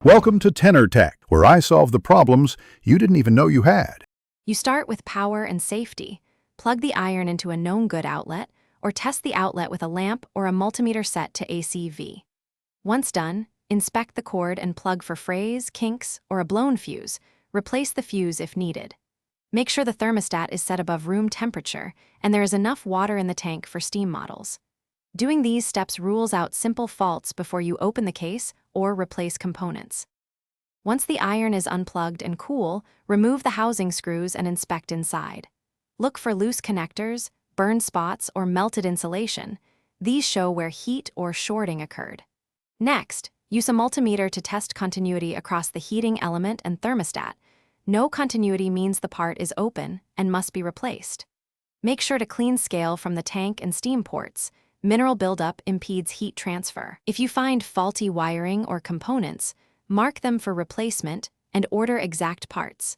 Welcome to Tenor Tech, where I solve the problems you didn't even know you had. You start with power and safety. Plug the iron into a known good outlet, or test the outlet with a lamp or a multimeter set to ACV. Once done, inspect the cord and plug for frays, kinks, or a blown fuse. Replace the fuse if needed. Make sure the thermostat is set above room temperature and there is enough water in the tank for steam models. Doing these steps rules out simple faults before you open the case or replace components. Once the iron is unplugged and cool, remove the housing screws and inspect inside. Look for loose connectors, burned spots, or melted insulation. These show where heat or shorting occurred. Next, use a multimeter to test continuity across the heating element and thermostat. No continuity means the part is open and must be replaced. Make sure to clean scale from the tank and steam ports. Mineral buildup impedes heat transfer. If you find faulty wiring or components, mark them for replacement and order exact parts.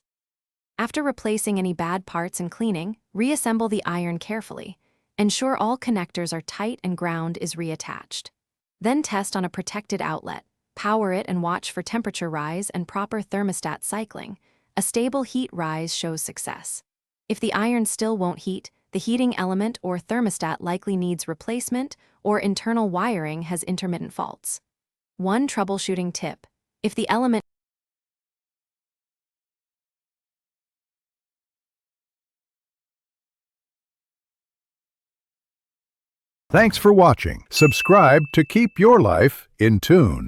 After replacing any bad parts and cleaning, reassemble the iron carefully. Ensure all connectors are tight and ground is reattached. Then test on a protected outlet. Power it and watch for temperature rise and proper thermostat cycling. A stable heat rise shows success. If the iron still won't heat, the heating element or thermostat likely needs replacement or internal wiring has intermittent faults. One troubleshooting tip: if the element Thanks for watching. Subscribe to keep your life in tune.